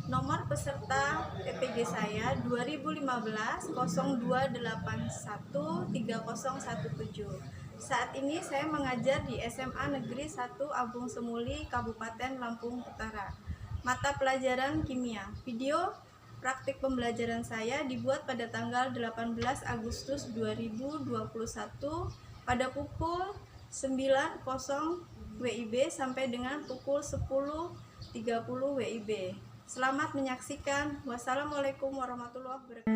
Nomor peserta PPG saya 2015-0281-3017. Saat ini saya mengajar di SMA Negeri 1 Abung Semuli, Kabupaten Lampung Utara. Mata pelajaran kimia. Video praktik pembelajaran saya dibuat pada tanggal 18 Agustus 2021 pada pukul 9.00 WIB sampai dengan pukul 10.30 WIB. Selamat menyaksikan. Wassalamualaikum warahmatullahi wabarakatuh.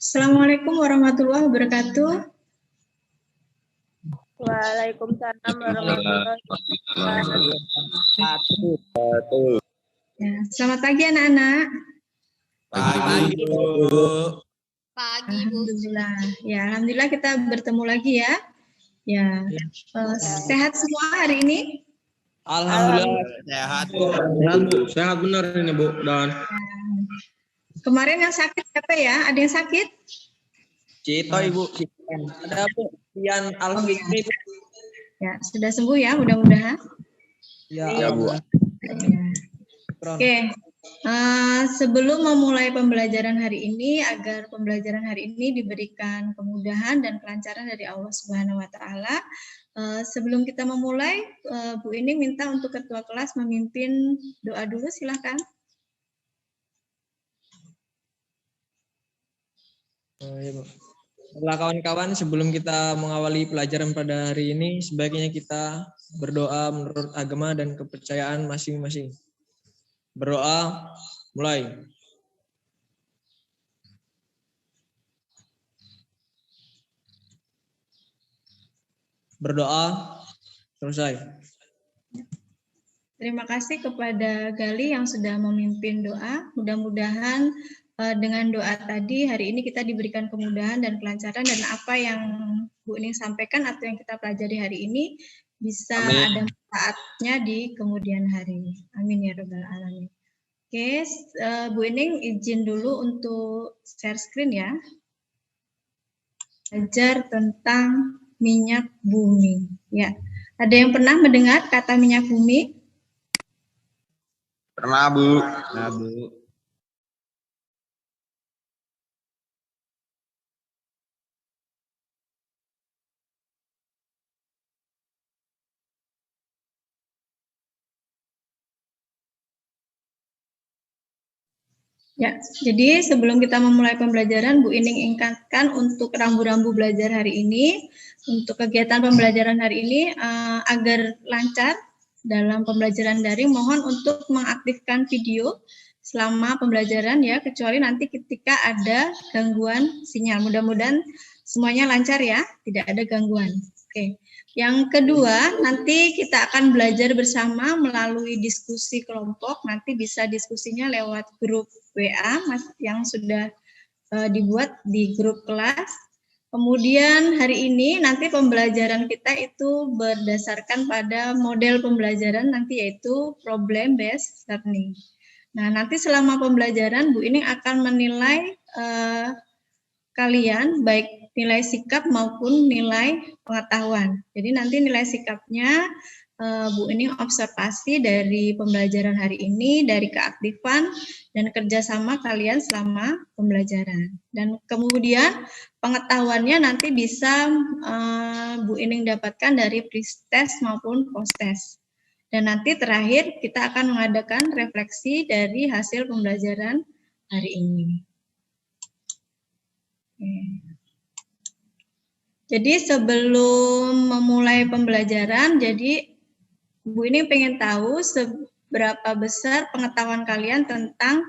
Assalamualaikum warahmatullahi wabarakatuh. Waalaikumsalam warahmatullahi wabarakatuh. Ya, selamat pagi anak-anak. Pagi, Bu. Pagi, Bu. Alhamdulillah. Ya, alhamdulillah kita bertemu lagi ya. Ya, sehat semua hari ini? Alhamdulillah sehat, Bu. Sehat benar ini, Bu. Dan Kemarin yang sakit siapa ya? Ada yang sakit? Cito, Ibu. Ada Bu, Pian Al-Fikri. Ya, sudah sembuh ya, mudah-mudahan. Ya, Bu. Ya. Oke, sebelum memulai pembelajaran hari ini, agar pembelajaran hari ini diberikan kemudahan dan kelancaran dari Allah Subhanahu Wa Taala, sebelum kita memulai, Bu ini minta untuk ketua kelas memimpin doa dulu, silahkan. Ya, Bu. Baiklah kawan-kawan, sebelum kita mengawali pelajaran pada hari ini, sebaiknya kita berdoa menurut agama dan kepercayaan masing-masing. Berdoa, mulai. Berdoa, selesai. Terima kasih kepada Gali yang sudah memimpin doa. Mudah-mudahan dengan doa tadi hari ini kita diberikan kemudahan dan kelancaran, dan apa yang Bu Ning sampaikan atau yang kita pelajari hari ini bisa ada manfaatnya di kemudian hari. Amin ya rabbal alamin. Oke, Bu Ning izin dulu untuk share screen ya. Belajar tentang minyak bumi. Ya, ada yang pernah mendengar kata minyak bumi? pernah, Bu. Ya, jadi sebelum kita memulai pembelajaran, Bu Ining ingatkan untuk rambu-rambu belajar hari ini, untuk kegiatan pembelajaran hari ini agar lancar dalam pembelajaran daring, mohon untuk mengaktifkan video selama pembelajaran ya, kecuali nanti ketika ada gangguan sinyal. Mudah-mudahan semuanya lancar ya, tidak ada gangguan. Oke. Yang kedua, nanti kita akan belajar bersama melalui diskusi kelompok. Nanti bisa diskusinya lewat grup WA yang sudah dibuat di grup kelas. Kemudian hari ini nanti pembelajaran kita itu berdasarkan pada model pembelajaran nanti, yaitu problem based learning. Nah, nanti selama pembelajaran Bu Ining akan menilai kalian, baik nilai sikap maupun nilai pengetahuan. Jadi nanti nilai sikapnya Bu Ining observasi dari pembelajaran hari ini, dari keaktifan dan kerjasama kalian selama pembelajaran. Dan kemudian pengetahuannya nanti bisa Bu Ining dapatkan dari pre-test maupun post-test. Dan nanti terakhir kita akan mengadakan refleksi dari hasil pembelajaran hari ini. Jadi sebelum memulai pembelajaran, jadi Bu ini pengen tahu seberapa besar pengetahuan kalian tentang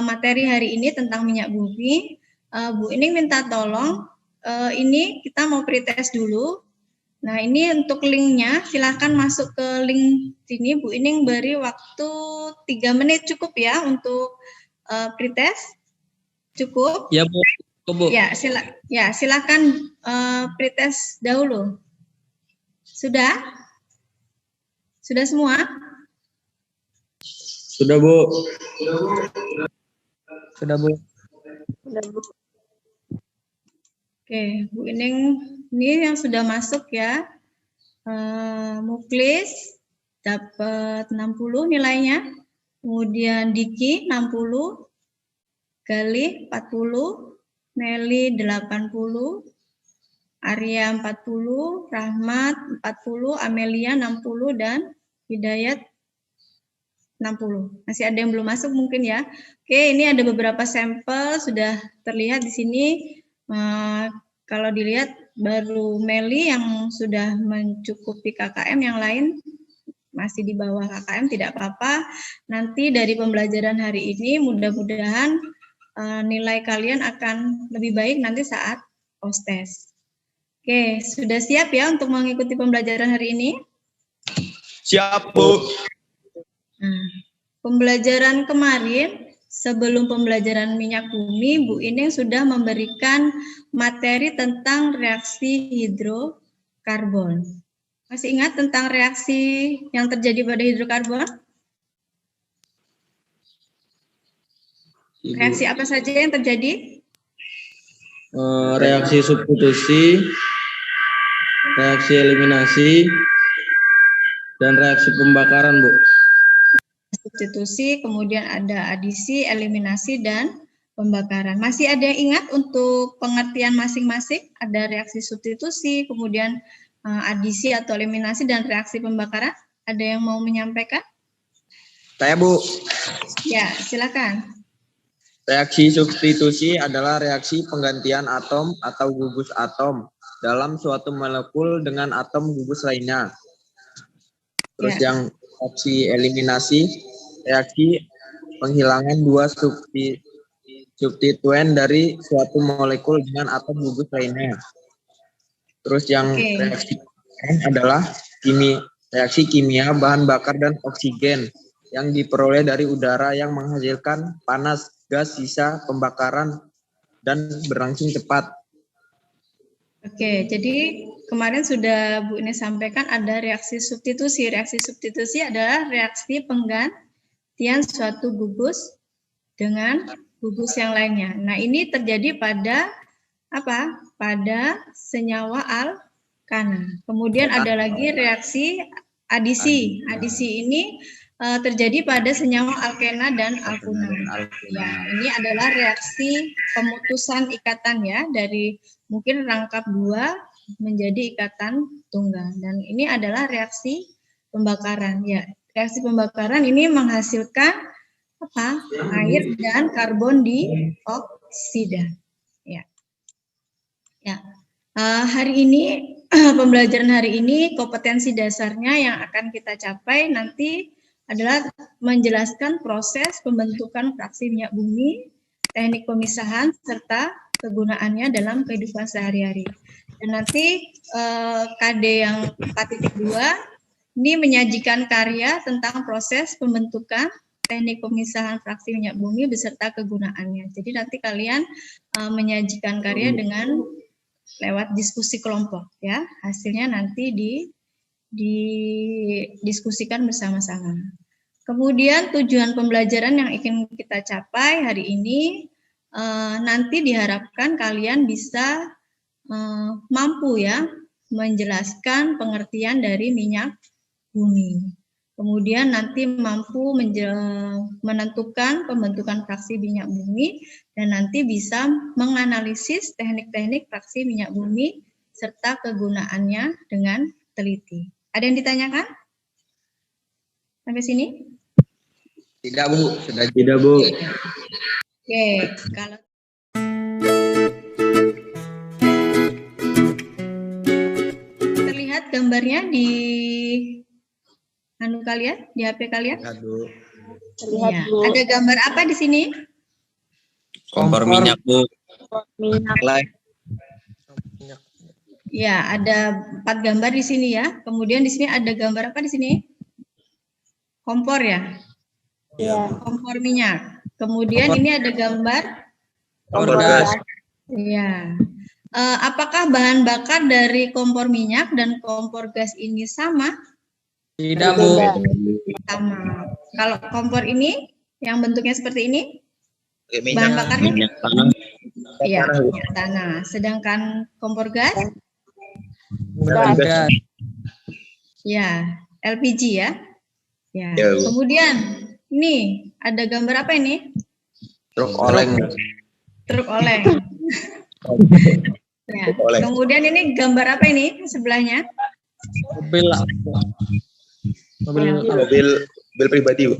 materi hari ini tentang minyak bumi. Bu ini minta tolong, ini kita mau pretest dulu. Nah, ini untuk linknya, silahkan masuk ke link sini. Bu ini beri waktu 3 menit cukup ya untuk pretest. Cukup? Ya, Bu. Bu. Ya, silakan pretest dahulu. Sudah? Sudah semua? Sudah, Bu. Sudah, Bu. Sudah, Bu. Oke, Bu Ining ini yang sudah masuk ya. Muklis dapat 60 nilainya. Kemudian Diki 60, Galih 40, Meli 80, Arya 40, Rahmat 40, Amelia 60, dan Hidayat 60. Masih ada yang belum masuk mungkin ya. Oke, ini ada beberapa sampel sudah terlihat di sini. Kalau dilihat baru Meli yang sudah mencukupi KKM, yang lain masih di bawah KKM, tidak apa-apa. Nanti dari pembelajaran hari ini mudah-mudahan nilai kalian akan lebih baik nanti saat post-test. Oke, sudah siap ya untuk mengikuti pembelajaran hari ini? Siap, Bu. Nah, pembelajaran kemarin, sebelum pembelajaran minyak bumi, Bu Ining sudah memberikan materi tentang reaksi hidrokarbon. Masih ingat tentang reaksi yang terjadi pada hidrokarbon? Reaksi apa saja yang terjadi? Reaksi substitusi, reaksi eliminasi, dan reaksi pembakaran, Bu. Substitusi, kemudian ada adisi, eliminasi, dan pembakaran. Masih ada yang ingat untuk pengertian masing-masing? Ada reaksi substitusi, kemudian adisi atau eliminasi, dan reaksi pembakaran. Ada yang mau menyampaikan? Saya, Bu. Ya, silakan. Reaksi substitusi adalah reaksi penggantian atom atau gugus atom dalam suatu molekul dengan atom gugus lainnya. Terus yang reaksi eliminasi, reaksi penghilangan dua substituen dari suatu molekul dengan atom gugus lainnya. Terus yang reaksi adalah reaksi kimia bahan bakar dan oksigen yang diperoleh dari udara yang menghasilkan panas, gas sisa pembakaran, dan berlangsung cepat. Oke, jadi kemarin sudah Bu ini sampaikan ada reaksi substitusi. Reaksi substitusi adalah reaksi penggantian suatu gugus dengan gugus yang lainnya. Nah, ini terjadi pada apa? Pada senyawa alkana. Kemudian ada lagi reaksi adisi. Adisi ini terjadi pada senyawa alkena dan alkuna. Ya, ini adalah reaksi pemutusan ikatan ya, dari mungkin rangkap dua menjadi ikatan tunggal. Dan ini adalah reaksi pembakaran. Ya, reaksi pembakaran ini menghasilkan apa? Air dan karbon dioksida. Ya. Ya. Hari ini pembelajaran hari ini kompetensi dasarnya yang akan kita capai nanti adalah menjelaskan proses pembentukan fraksi minyak bumi, teknik pemisahan, serta kegunaannya dalam kehidupan sehari-hari. Dan nanti KD yang 4.2 ini menyajikan karya tentang proses pembentukan teknik pemisahan fraksi minyak bumi beserta kegunaannya. Jadi nanti kalian menyajikan karya dengan lewat diskusi kelompok ya. Hasilnya nanti didiskusikan bersama-sama. Kemudian tujuan pembelajaran yang ingin kita capai hari ini nanti diharapkan kalian bisa mampu ya menjelaskan pengertian dari minyak bumi. Kemudian nanti mampu menentukan pembentukan fraksi minyak bumi dan nanti bisa menganalisis teknik-teknik fraksi minyak bumi serta kegunaannya dengan teliti. Ada yang ditanyakan? Sampai sini? Tidak, Bu. Sudah tidak, Bu. Oke, kalau terlihat gambarnya di kalian, di HP kalian? Lihat, Bu. Ya. Ada gambar apa di sini? Kompor minyak, Bu. Minyak. Ya, ada 4 gambar di sini ya. Kemudian di sini ada gambar apa di sini? Kompor ya? Ya. Kompor minyak. Kemudian ini ada gambar Kompor gas. ya. Apakah bahan bakar dari kompor minyak dan kompor gas ini sama? Tidak, Bu. Sama. Kalau kompor ini yang bentuknya seperti ini, bahan Minyak bakarnya minyak tanah. ya, minyak tanah. Sedangkan kompor gas? Gas. Ya, LPG ya. Ya. Ya, Bu. Kemudian, nih ada gambar apa ini? Truk oleng. Truk oleng. Ya. Oleng. Kemudian ini gambar apa ini sebelahnya? Mobil lah. Mobil pribadi, Bu.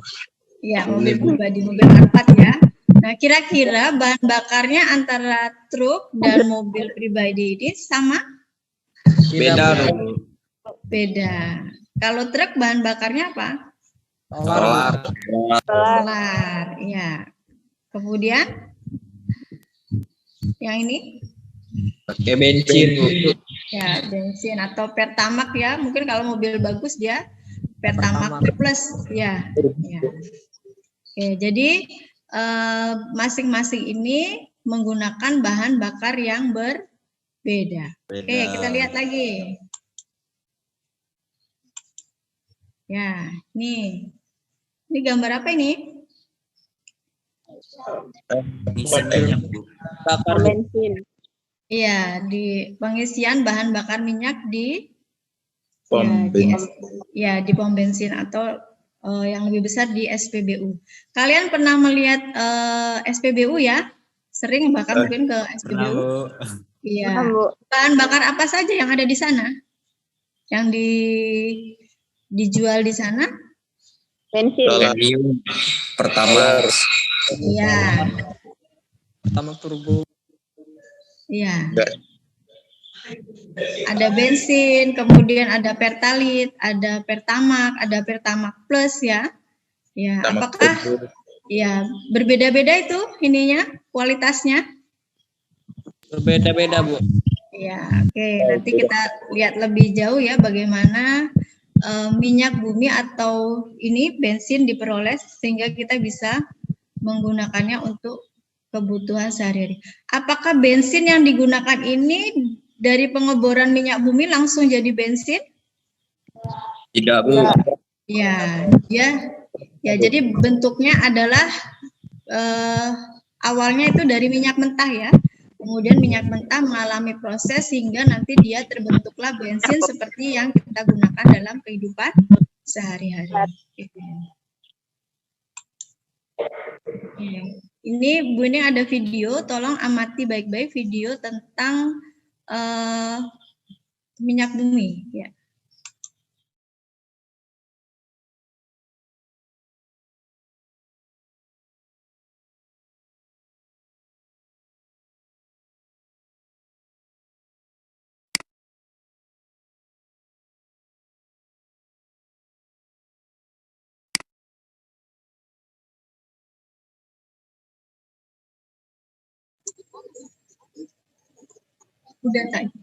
Ya, mobil pribadi, mobil Alphard ya. Nah, kira-kira bahan bakarnya antara truk dan mobil pribadi ini sama? Beda, Bu. Beda. Kalau truk bahan bakarnya apa? Solar. Solar, ya. Kemudian yang ini? Pakai bensin, Bu. Ya, bensin atau Pertamax ya. Mungkin kalau mobil bagus dia Pertamax plus ya. Ya. Oke, jadi masing-masing ini menggunakan bahan bakar yang berbeda. Oke, kita lihat lagi. Ya, nih. Ini gambar apa ini? Bakar bensin. Iya, di pengisian bahan bakar minyak di Pom bensin. di pom bensin atau yang lebih besar di SPBU. Kalian pernah melihat SPBU ya? Sering bahkan mungkin ke SPBU. Iya. Bahan bakar apa saja yang ada di sana? Yang dijual di sana? Bensin. Pertama. Iya. Pertamax turbo. Iya. Ada bensin, kemudian ada Pertalite, ada Pertamax, ada Pertamax Plus ya. Ya, apakah ya berbeda-beda itu ininya, kualitasnya? Berbeda-beda, Bu. Ya, oke. Nanti kita lihat lebih jauh ya bagaimana minyak bumi atau ini bensin diperoleh sehingga kita bisa menggunakannya untuk kebutuhan sehari-hari. Apakah bensin yang digunakan ini dari pengeboran minyak bumi langsung jadi bensin? Tidak, Bu. Ya, jadi bentuknya adalah awalnya itu dari minyak mentah ya. Kemudian minyak mentah mengalami proses sehingga nanti dia terbentuklah bensin seperti yang kita gunakan dalam kehidupan sehari-hari. Ini Bu ini ada video, tolong amati baik-baik video tentang minyak bumi ya. Udah tak?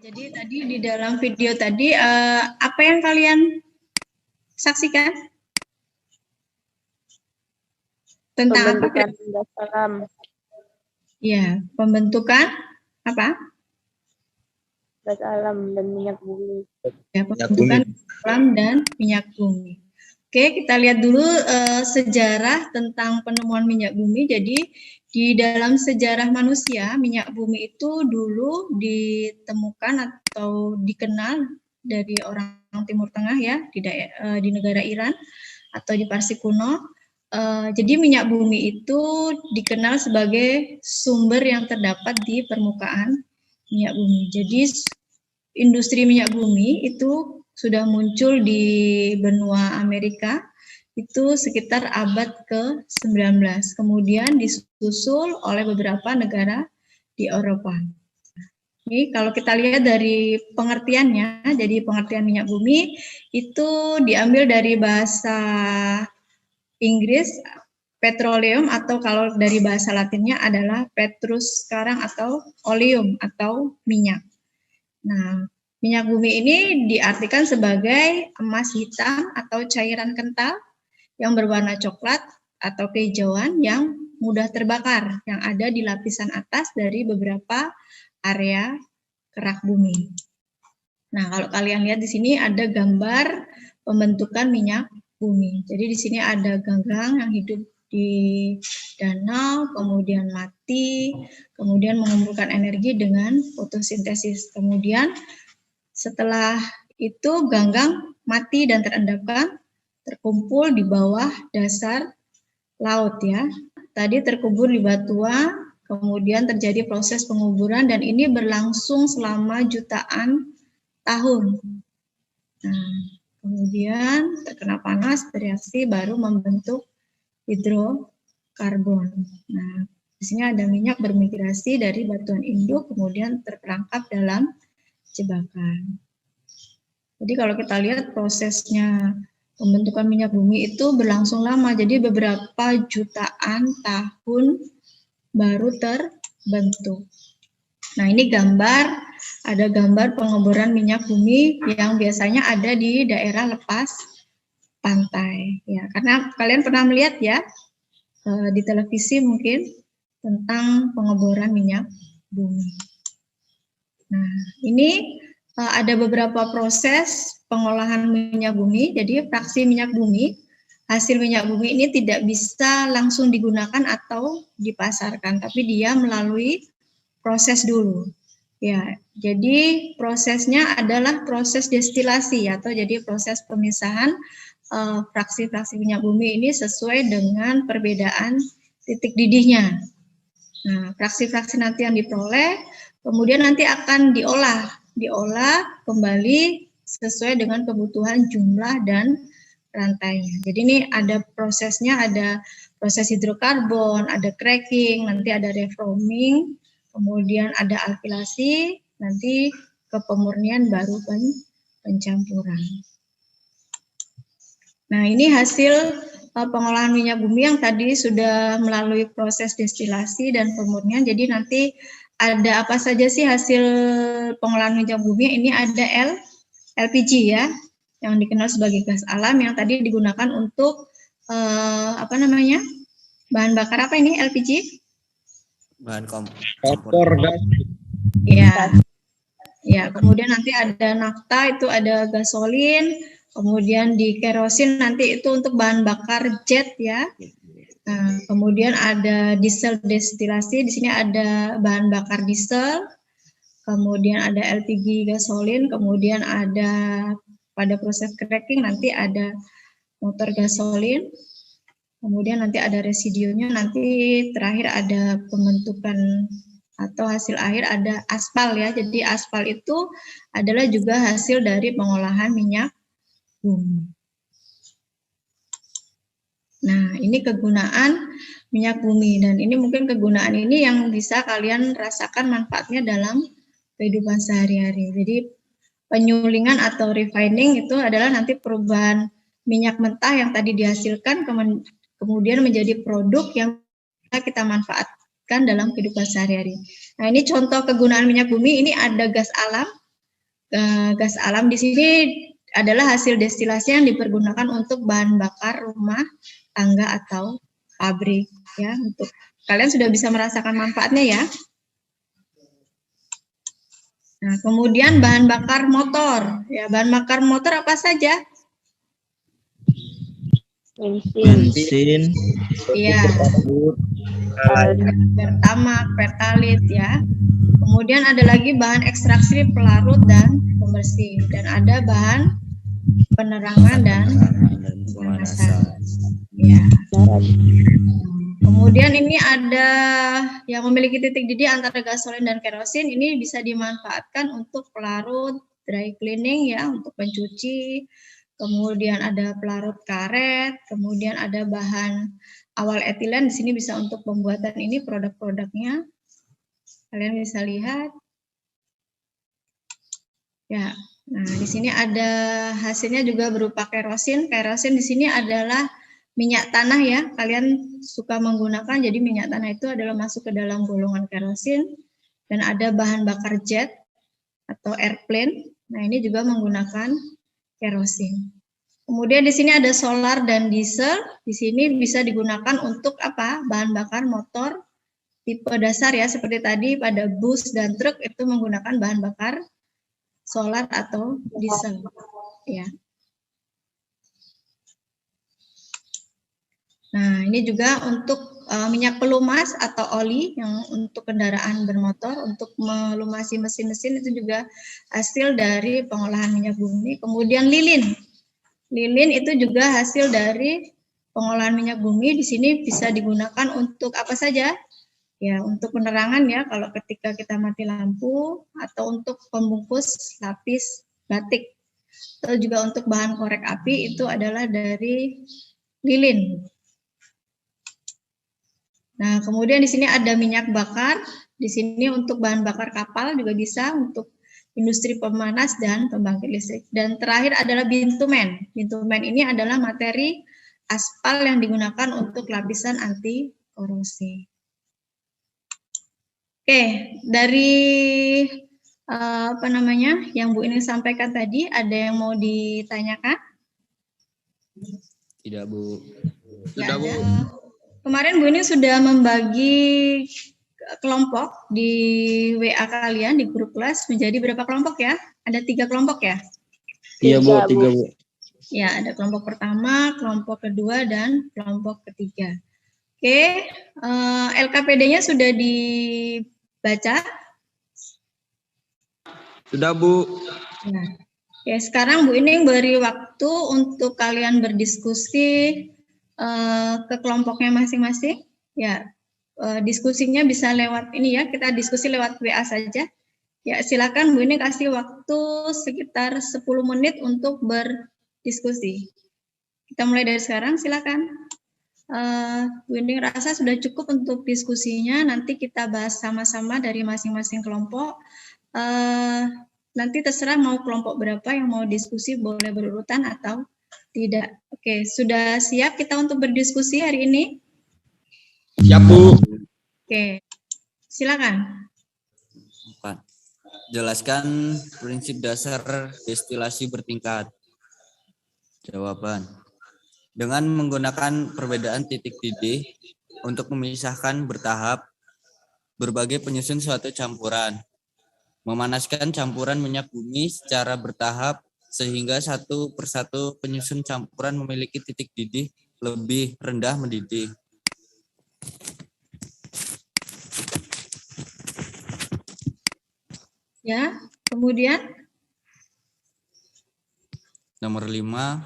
Jadi tadi di dalam video tadi apa yang kalian saksikan? Tentang apa? Pembentukan gas alam. Ya, pembentukan apa? Gas alam dan minyak bumi. Ya, pembentukan alam dan minyak bumi. Oke, kita lihat dulu sejarah tentang penemuan minyak bumi. Jadi di dalam sejarah manusia, minyak bumi itu dulu ditemukan atau dikenal dari orang Timur Tengah ya, di negara Iran atau di Parsi kuno. Jadi minyak bumi itu dikenal sebagai sumber yang terdapat di permukaan minyak bumi. Jadi industri minyak bumi itu sudah muncul di benua Amerika itu sekitar abad ke-19. Kemudian disusul oleh beberapa negara di Eropa. Ini kalau kita lihat dari pengertiannya, jadi pengertian minyak bumi itu diambil dari bahasa Inggris petroleum, atau kalau dari bahasa Latinnya adalah petrus sekarang, atau oleum atau minyak. Nah, minyak bumi ini diartikan sebagai emas hitam atau cairan kental yang berwarna coklat atau kehijauan yang mudah terbakar, yang ada di lapisan atas dari beberapa area kerak bumi. Nah, kalau kalian lihat di sini ada gambar pembentukan minyak bumi. Jadi di sini ada ganggang yang hidup di danau, kemudian mati, kemudian mengumpulkan energi dengan fotosintesis. Kemudian setelah itu ganggang mati dan terendapkan, terkumpul di bawah dasar laut ya. Tadi terkubur di batuan, kemudian terjadi proses penguburan dan ini berlangsung selama jutaan tahun. Nah, kemudian terkena panas, bereaksi, baru membentuk hidrokarbon. Nah, di sini ada minyak bermigrasi dari batuan induk, kemudian terperangkap dalam jebakan. Jadi kalau kita lihat prosesnya pembentukan minyak bumi itu berlangsung lama, jadi beberapa jutaan tahun baru terbentuk. Nah, ini gambar, ada gambar pengeboran minyak bumi yang biasanya ada di daerah lepas pantai. Ya, karena kalian pernah melihat ya di televisi mungkin tentang pengeboran minyak bumi. Nah, ini ada beberapa proses pengolahan minyak bumi. Jadi fraksi minyak bumi, hasil minyak bumi ini tidak bisa langsung digunakan atau dipasarkan, tapi dia melalui proses dulu. Ya, jadi prosesnya adalah proses destilasi atau jadi proses pemisahan fraksi-fraksi minyak bumi ini sesuai dengan perbedaan titik didihnya. Nah, fraksi-fraksi nanti yang diperoleh kemudian nanti akan diolah kembali sesuai dengan kebutuhan jumlah dan rantainya. Jadi ini ada prosesnya, ada proses hidrokarbon, ada cracking, nanti ada reforming, kemudian ada alkilasi, nanti ke pemurnian baru pencampuran. Nah, ini hasil pengolahan minyak bumi yang tadi sudah melalui proses destilasi dan pemurnian. Jadi nanti ada apa saja sih hasil pengolahan minyak bumi? Ini ada LPG ya, yang dikenal sebagai gas alam yang tadi digunakan untuk bahan bakar apa ini LPG? Bahan Kompor gas. Ya, ya. Kemudian nanti ada nafta, itu ada gasolin. Kemudian di kerosin nanti itu untuk bahan bakar jet ya. Nah, kemudian ada diesel destilasi, di sini ada bahan bakar diesel, kemudian ada LPG gasolin, kemudian ada pada proses cracking nanti ada motor gasolin, kemudian nanti ada residunya, nanti terakhir ada pembentukan atau hasil akhir ada aspal ya. Jadi aspal itu adalah juga hasil dari pengolahan minyak bumi. Nah, ini kegunaan minyak bumi dan ini mungkin kegunaan ini yang bisa kalian rasakan manfaatnya dalam kehidupan sehari-hari. Jadi penyulingan atau refining itu adalah nanti perubahan minyak mentah yang tadi dihasilkan kemudian menjadi produk yang kita manfaatkan dalam kehidupan sehari-hari. Nah, ini contoh kegunaan minyak bumi, ini ada gas alam. Gas alam di sini adalah hasil destilasi yang dipergunakan untuk bahan bakar rumah tangga atau pabrik ya. Untuk kalian sudah bisa merasakan manfaatnya ya. Nah, kemudian bahan bakar motor ya, bahan bakar motor apa saja? bensin, Iya, pertamax, pertalit ya. Kemudian ada lagi bahan ekstraksi pelarut dan pembersih, dan ada bahan penerangan dan pemanasan. Ya. Kemudian ini ada yang memiliki titik didih antara gasolin dan kerosin, ini bisa dimanfaatkan untuk pelarut, dry cleaning ya, untuk pencuci. Kemudian ada pelarut karet, kemudian ada bahan awal etilen, di sini bisa untuk pembuatan ini produk-produknya. Kalian bisa lihat. Ya. Nah, di sini ada hasilnya juga berupa kerosin. Kerosin di sini adalah minyak tanah ya. Kalian suka menggunakan, jadi minyak tanah itu adalah masuk ke dalam golongan kerosin. Dan ada bahan bakar jet atau airplane. Nah, ini juga menggunakan kerosin. Kemudian di sini ada solar dan diesel. Di sini bisa digunakan untuk apa? Bahan bakar motor tipe dasar ya, seperti tadi pada bus dan truk itu menggunakan bahan bakar solar atau diesel. Ya. Nah, ini juga untuk minyak pelumas atau oli yang untuk kendaraan bermotor, untuk melumasi mesin-mesin itu juga hasil dari pengolahan minyak bumi. Kemudian lilin. Lilin itu juga hasil dari pengolahan minyak bumi. Di sini bisa digunakan untuk apa saja? Ya, untuk penerangan ya, kalau ketika kita mati lampu, atau untuk pembungkus lapis batik. Atau juga untuk bahan korek api itu adalah dari lilin. Nah, kemudian di sini ada minyak bakar. Di sini untuk bahan bakar kapal juga bisa, untuk industri pemanas dan pembangkit listrik. Dan terakhir adalah bitumen. Bitumen ini adalah materi aspal yang digunakan untuk lapisan anti korosi. Oke, dari yang Bu ini sampaikan tadi, ada yang mau ditanyakan? Tidak, Bu. Sudah, Bu. Kemarin Bu ini sudah membagi kelompok di WA kalian di grup kelas menjadi berapa kelompok ya? Ada 3 kelompok ya? Iya, Bu, 3, Bu. Ya, ada kelompok pertama, kelompok kedua, dan kelompok ketiga. Oke, LKPD-nya sudah dibaca? Sudah, Bu. Nah, ya sekarang Bu ini beri waktu untuk kalian berdiskusi ke kelompoknya masing-masing. Ya, diskusinya bisa lewat ini ya, kita diskusi lewat WA saja. Ya, silakan Bu ini kasih waktu sekitar 10 menit untuk berdiskusi. Kita mulai dari sekarang, silakan. Bu ini rasa sudah cukup untuk diskusinya, nanti kita bahas sama-sama dari masing-masing kelompok. Nanti terserah mau kelompok berapa yang mau diskusi, boleh berurutan atau tidak. Oke, sudah siap kita untuk berdiskusi hari ini? Siap, Bu. Oke, silakan. 4. Jelaskan prinsip dasar destilasi bertingkat. Jawaban. Dengan menggunakan perbedaan titik didih untuk memisahkan bertahap berbagai penyusun suatu campuran. Memanaskan campuran minyak bumi secara bertahap sehingga satu persatu penyusun campuran memiliki titik didih lebih rendah mendidih. Ya, kemudian Nomor 5,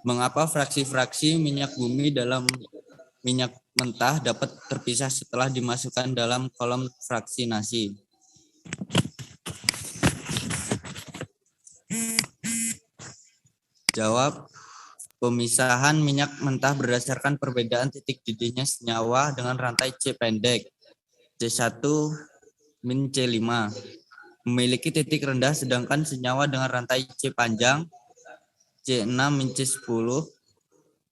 mengapa fraksi-fraksi minyak bumi dalam minyak mentah dapat terpisah setelah dimasukkan dalam kolom fraksinasi? Jawab, pemisahan minyak mentah berdasarkan perbedaan titik didihnya senyawa dengan rantai C pendek, C1 min C5, memiliki titik rendah sedangkan senyawa dengan rantai C panjang, C6 min C10,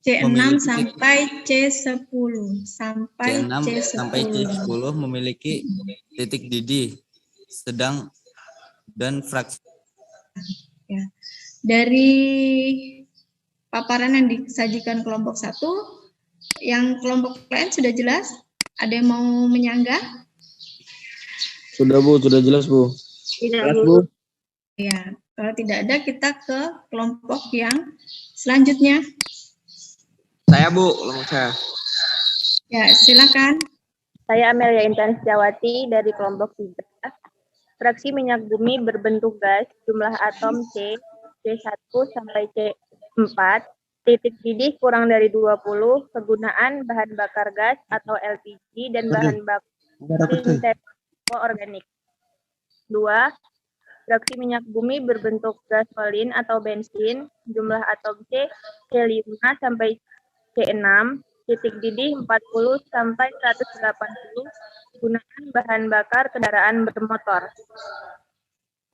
C6 sampai C10 sampai C6 C10 sampai C10 memiliki titik didih sedang dan fraksi. Ya. Dari paparan yang disajikan kelompok 1, yang kelompok lain sudah jelas? Ada yang mau menyanggah? Sudah, Bu, sudah jelas, Bu. Tidak, Jelas, Bu. Bu. Ya, kalau tidak ada kita ke kelompok yang selanjutnya. Saya, Bu. Kelompok saya. Ya, silakan. Saya Amelia Intan Setiawati dari kelompok 3. Fraksi minyak bumi berbentuk gas, jumlah atom C1 sampai C4, titik didih kurang dari 20, kegunaan bahan bakar gas atau LPG dan bahan bakar organik. 2. Fraksi minyak bumi berbentuk gasolin atau bensin, jumlah atom C5 sampai C6, titik didih 40 sampai 180, gunakan bahan bakar kendaraan bermotor.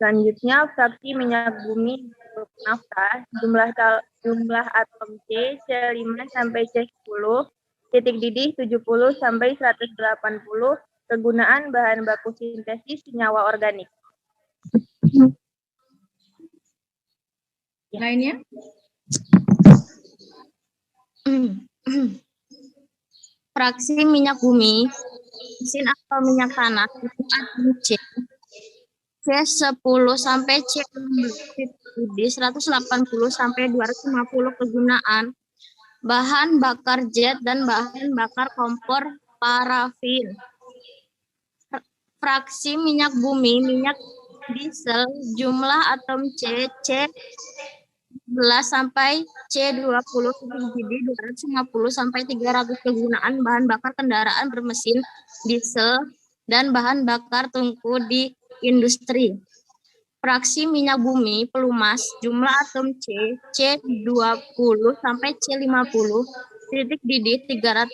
Selanjutnya, fraksi minyak bumi untuk nafta, jumlah atom C, C5 sampai C10, titik didih 70 sampai 180, kegunaan bahan baku sintesis senyawa organik. Lainnya? Fraksi minyak bumi, mesin atau minyak tanah, atom C, C10 sampai C16, titik 180 sampai 250 kegunaan, bahan bakar jet dan bahan bakar kompor parafin. Fraksi minyak bumi, minyak diesel, jumlah atom C, C11 sampai C20, titik 250 sampai 300 kegunaan, bahan bakar kendaraan bermesin diesel dan bahan bakar tungku di industri. Fraksi minyak bumi pelumas, jumlah atom C, C20 sampai C50, titik didih 300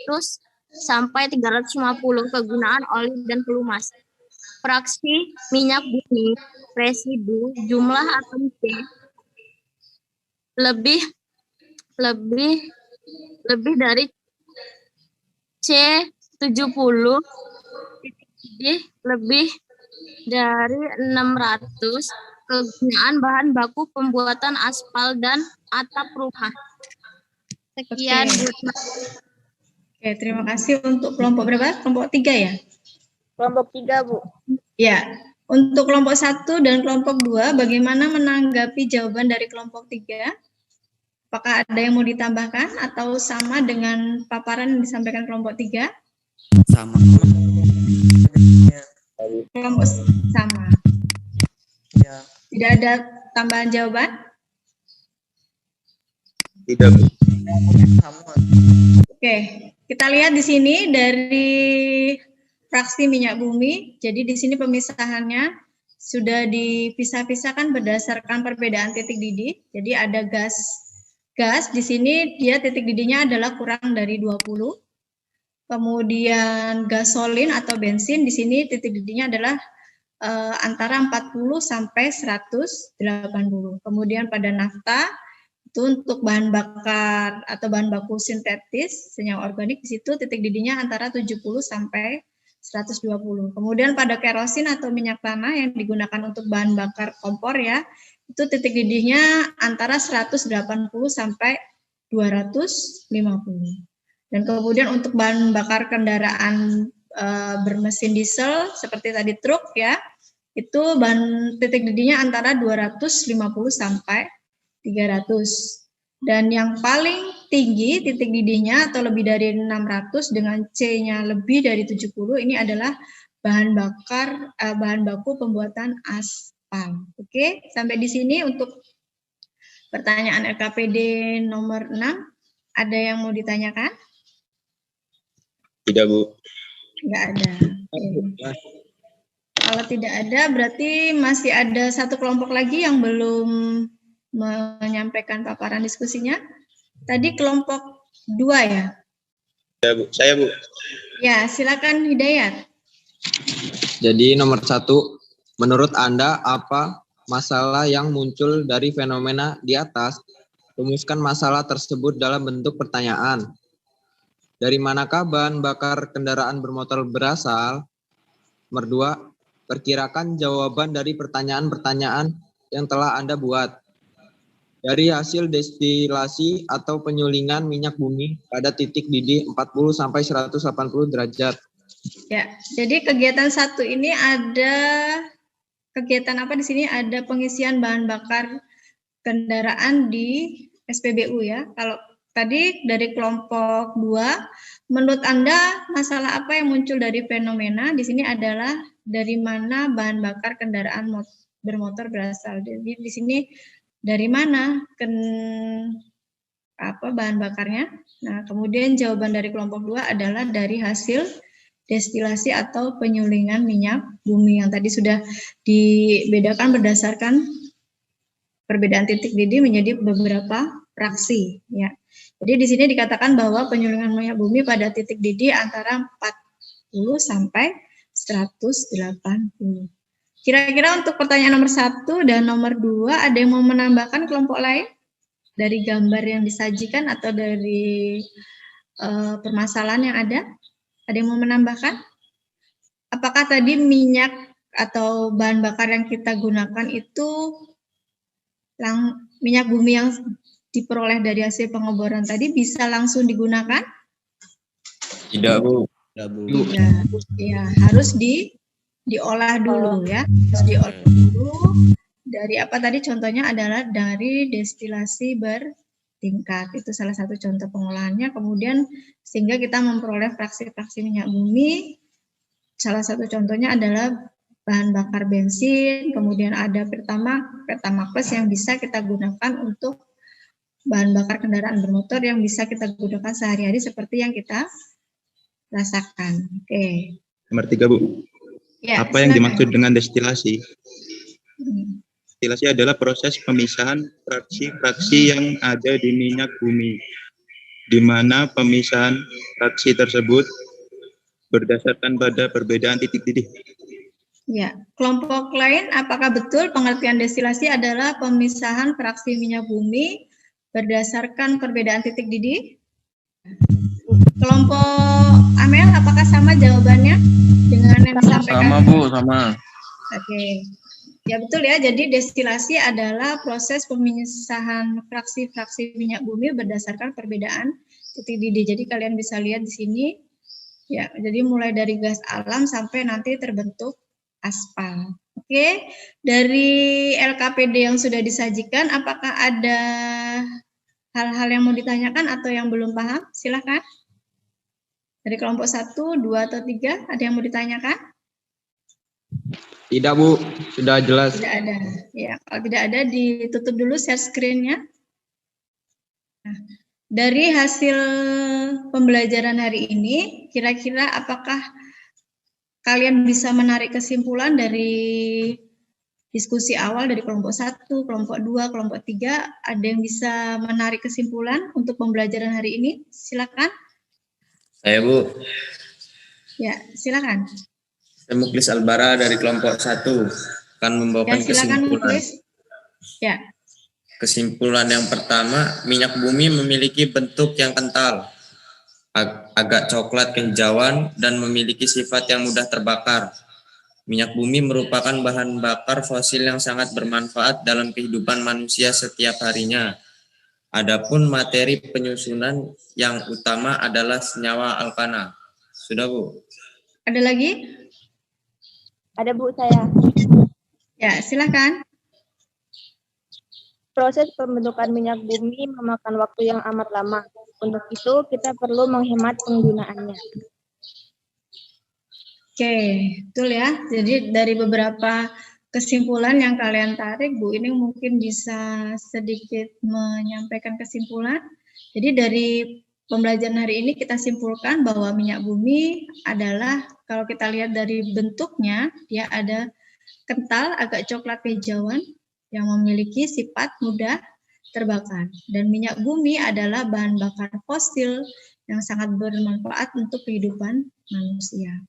sampai 350 kegunaan oli dan pelumas. Fraksi minyak bumi residu, jumlah atom C lebih dari C70, titik didih lebih dari 600, kegunaan bahan baku pembuatan aspal dan atap rumah. Sekian. Oke, terima kasih. Untuk kelompok berapa? Kelompok 3 ya? Kelompok 3, Bu. Ya, untuk kelompok 1 dan kelompok 2, bagaimana menanggapi jawaban dari kelompok 3? Apakah ada yang mau ditambahkan atau sama dengan paparan yang disampaikan kelompok 3? Sama. Kelompok sama. Ya. Tidak ada tambahan jawaban? Tidak, Bu. Sama. Oke, kita lihat di sini dari fraksi minyak bumi. Jadi di sini pemisahannya sudah dipisah-pisahkan berdasarkan perbedaan titik didih. Jadi ada gas di sini dia titik didihnya adalah kurang dari 20. Kemudian gasolin atau bensin di sini titik didihnya adalah antara 40 sampai 180. Kemudian pada nafta itu untuk bahan bakar atau bahan baku sintetis senyawa organik, di situ titik didihnya antara 70 sampai 120. Kemudian pada kerosin atau minyak tanah yang digunakan untuk bahan bakar kompor ya, itu titik didihnya antara 180 sampai 250. Dan kemudian untuk bahan bakar kendaraan bermesin diesel seperti tadi truk ya, itu bahan titik didihnya antara 250 sampai 300. Dan yang paling tinggi titik didihnya atau lebih dari 600 dengan C-nya lebih dari 70, ini adalah bahan baku pembuatan aspal. Oke, sampai di sini untuk pertanyaan LKPD nomor 6. Ada yang mau ditanyakan? Tidak, Bu. Enggak ada. Oke. Kalau tidak ada, berarti masih ada satu kelompok lagi yang belum menyampaikan paparan diskusinya. Tadi kelompok 2 ya? Ya, Bu. Saya, Bu. Ya, silakan Hidayat. Jadi nomor 1, menurut Anda apa masalah yang muncul dari fenomena di atas? Rumuskan masalah tersebut dalam bentuk pertanyaan. Dari manakah bahan bakar kendaraan bermotor berasal? Nomor 2, perkirakan jawaban dari pertanyaan-pertanyaan yang telah Anda buat. Dari hasil destilasi atau penyulingan minyak bumi pada titik didih 40 sampai 180 derajat. Ya, jadi kegiatan 1 ini ada kegiatan apa di sini? Ada pengisian bahan bakar kendaraan di SPBU ya. Kalau tadi dari kelompok 2, menurut Anda masalah apa yang muncul dari fenomena di sini adalah dari mana bahan bakar kendaraan bermotor berasal. Jadi di sini dari mana bahan bakarnya? Nah, kemudian jawaban dari kelompok 2 adalah dari hasil destilasi atau penyulingan minyak bumi yang tadi sudah dibedakan berdasarkan perbedaan titik didih menjadi beberapa fraksi ya. Jadi di sini dikatakan bahwa penyulingan minyak bumi pada titik didih antara 40 sampai 180. Kira-kira untuk pertanyaan nomor 1 dan nomor 2, ada yang mau menambahkan kelompok lain? Dari gambar yang disajikan atau dari permasalahan yang ada? Ada yang mau menambahkan? Apakah tadi minyak atau bahan bakar yang kita gunakan itu minyak bumi yang diperoleh dari hasil pengeboran tadi bisa langsung digunakan? Tidak, Bu. Tidak. Ya, harus diolah dulu ya. Harus diolah dulu. Dari apa tadi contohnya adalah dari destilasi bertingkat. Itu salah satu contoh pengolahannya. Kemudian sehingga kita memperoleh fraksi-fraksi minyak bumi. Salah satu contohnya adalah bahan bakar bensin, kemudian ada Pertamax yang bisa kita gunakan untuk bahan bakar kendaraan bermotor yang bisa kita gunakan sehari-hari seperti yang kita rasakan. Oke. Nomor 3, Bu. Ya, apa yang dimaksud dengan destilasi? Destilasi adalah proses pemisahan fraksi-fraksi yang ada di minyak bumi, di mana pemisahan fraksi tersebut berdasarkan pada perbedaan titik didih. Ya, kelompok lain, apakah betul pengertian destilasi adalah pemisahan fraksi minyak bumi berdasarkan perbedaan titik didih? Kelompok Amel, apakah sama jawabannya dengan yang disampaikan? Sama, Bu, sama. Oke. Ya betul ya, jadi destilasi adalah proses pemisahan fraksi-fraksi minyak bumi berdasarkan perbedaan titik didih. Jadi kalian bisa lihat di sini, ya, jadi mulai dari gas alam sampai nanti terbentuk aspal. Oke, dari LKPD yang sudah disajikan, apakah ada hal-hal yang mau ditanyakan atau yang belum paham? Silahkan. Dari kelompok 1, 2, atau 3, ada yang mau ditanyakan? Tidak, Bu. Sudah jelas. Tidak ada. Ya, kalau tidak ada, ditutup dulu share screen-nya. Nah, dari hasil pembelajaran hari ini, kira-kira apakah kalian bisa menarik kesimpulan dari diskusi awal dari kelompok 1, kelompok 2, kelompok 3? Ada yang bisa menarik kesimpulan untuk pembelajaran hari ini? Silakan. Saya, Bu. Ya, silakan. Saya Muklis Albara dari kelompok 1 akan membawakan Ya, silakan, kesimpulan. Muklis. Ya. Kesimpulan yang pertama, minyak bumi memiliki bentuk yang kental, agak coklat kehijauan, dan memiliki sifat yang mudah terbakar. Minyak bumi merupakan bahan bakar fosil yang sangat bermanfaat dalam kehidupan manusia setiap harinya. Adapun materi penyusunan yang utama adalah senyawa alkana. Sudah, Bu? Ada lagi? Ada, Bu, saya. Ya, silakan. Proses pembentukan minyak bumi memakan waktu yang amat lama. Untuk itu, kita perlu menghemat penggunaannya. Oke, betul ya. Jadi dari beberapa kesimpulan yang kalian tarik, Bu ini mungkin bisa sedikit menyampaikan kesimpulan. Jadi dari pembelajaran hari ini kita simpulkan bahwa minyak bumi adalah, kalau kita lihat dari bentuknya, dia ada kental, agak coklat kehijauan, yang memiliki sifat mudah terbakar. Dan minyak bumi adalah bahan bakar fosil yang sangat bermanfaat untuk kehidupan manusia.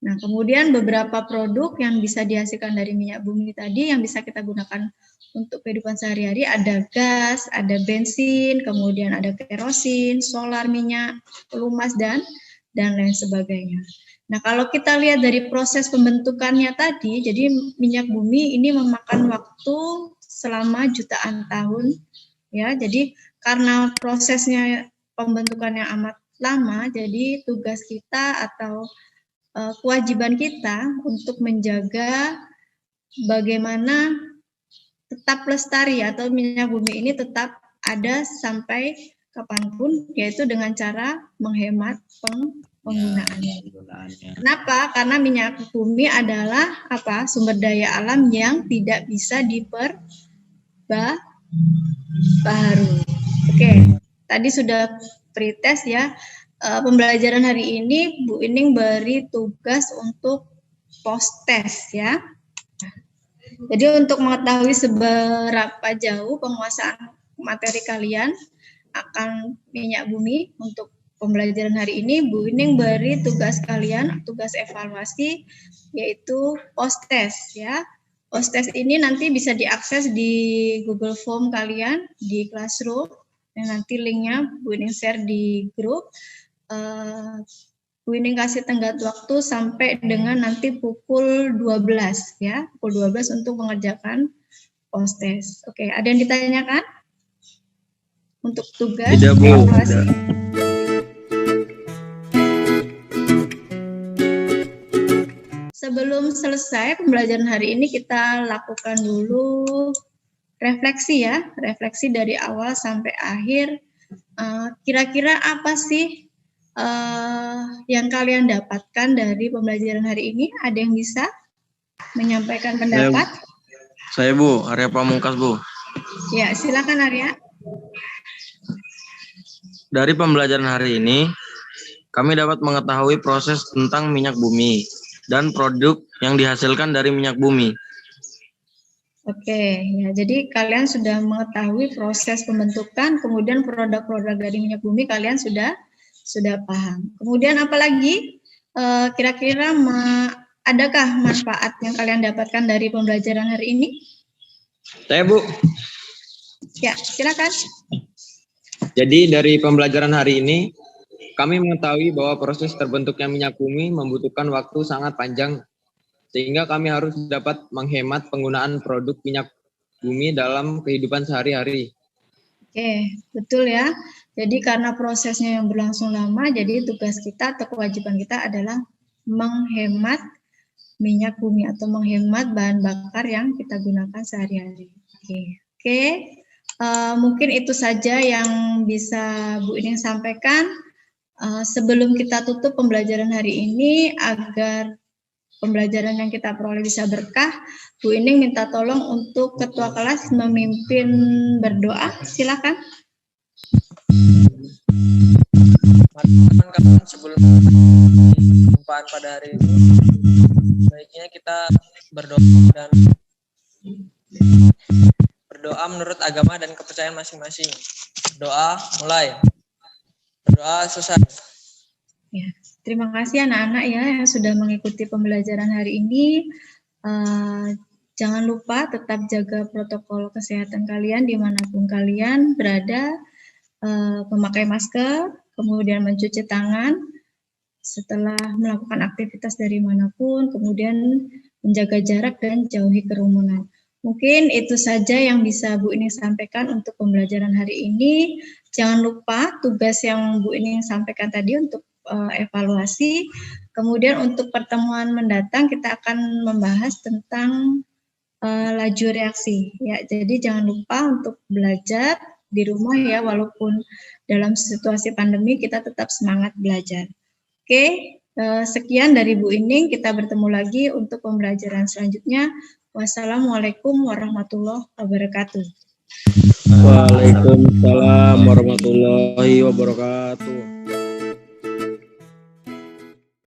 Nah, kemudian beberapa produk yang bisa dihasilkan dari minyak bumi tadi yang bisa kita gunakan untuk kehidupan sehari-hari ada gas, ada bensin, kemudian ada kerosin, solar minyak, pelumas, dan lain sebagainya. Nah, kalau kita lihat dari proses pembentukannya tadi, jadi minyak bumi ini memakan waktu selama jutaan tahun, ya. Jadi karena prosesnya pembentukannya amat lama, jadi tugas kita atau kewajiban kita untuk menjaga bagaimana tetap lestari atau minyak bumi ini tetap ada sampai kapanpun, yaitu dengan cara menghemat penggunaannya. Kenapa? Karena minyak bumi adalah apa? Sumber daya alam yang tidak bisa diperbaharui. Oke, tadi sudah pretest ya. Pembelajaran hari ini Bu Ining beri tugas untuk post test ya. Jadi untuk mengetahui seberapa jauh penguasaan materi kalian akan minyak bumi untuk pembelajaran hari ini, Bu Ining beri tugas kalian, tugas evaluasi, yaitu post-test ya. Post-test ini nanti bisa diakses di Google Form kalian, di Classroom, dan nanti linknya Bu Ining share di grup. Bu Ining kasih tenggat waktu sampai dengan nanti pukul 12 ya, pukul 12 untuk mengerjakan post-test. Oke, ada yang ditanyakan? Untuk tugas Tidak, Bu. evaluasi. Sebelum selesai pembelajaran hari ini, kita lakukan dulu refleksi ya, refleksi dari awal sampai akhir. Kira-kira apa sih yang kalian dapatkan dari pembelajaran hari ini? Ada yang bisa menyampaikan pendapat? Saya Bu, Arya Pamungkas Bu. Ya, silakan Arya. Dari pembelajaran hari ini, kami dapat mengetahui proses tentang minyak bumi dan produk yang dihasilkan dari minyak bumi. Oke, ya jadi kalian sudah mengetahui proses pembentukan, kemudian produk-produk dari minyak bumi kalian sudah paham. Kemudian apalagi kira-kira adakah manfaat yang kalian dapatkan dari pembelajaran hari ini? Saya Bu. Ya, silakan. Jadi dari pembelajaran hari ini, kami mengetahui bahwa proses terbentuknya minyak bumi membutuhkan waktu sangat panjang, sehingga kami harus dapat menghemat penggunaan produk minyak bumi dalam kehidupan sehari-hari. Oke, betul ya. Jadi karena prosesnya yang berlangsung lama, jadi tugas kita atau kewajiban kita adalah menghemat minyak bumi atau menghemat bahan bakar yang kita gunakan sehari-hari. Oke. Mungkin itu saja yang bisa Bu Ining sampaikan. Sebelum kita tutup pembelajaran hari ini, agar pembelajaran yang kita peroleh bisa berkah, Bu Ining minta tolong untuk ketua kelas memimpin berdoa. Silakan. Kawan-kawan, sebelum perjumpaan pada hari ini, baiknya kita berdoa menurut agama dan kepercayaan masing-masing. Doa mulai. Doa selesai. Ya, terima kasih anak-anak ya yang sudah mengikuti pembelajaran hari ini. Jangan lupa tetap jaga protokol kesehatan kalian dimanapun kalian berada, memakai masker, kemudian mencuci tangan setelah melakukan aktivitas dari manapun, kemudian menjaga jarak dan jauhi kerumunan. Mungkin itu saja yang bisa Bu Ining sampaikan untuk pembelajaran hari ini. Jangan lupa tugas yang Bu Ining sampaikan tadi untuk evaluasi. Kemudian untuk pertemuan mendatang kita akan membahas tentang laju reaksi. Ya, jadi jangan lupa untuk belajar di rumah ya, walaupun dalam situasi pandemi kita tetap semangat belajar. Oke, sekian dari Bu Ining. Kita bertemu lagi untuk pembelajaran selanjutnya. Wassalamualaikum warahmatullahi wabarakatuh. Waalaikumsalam warahmatullahi wabarakatuh.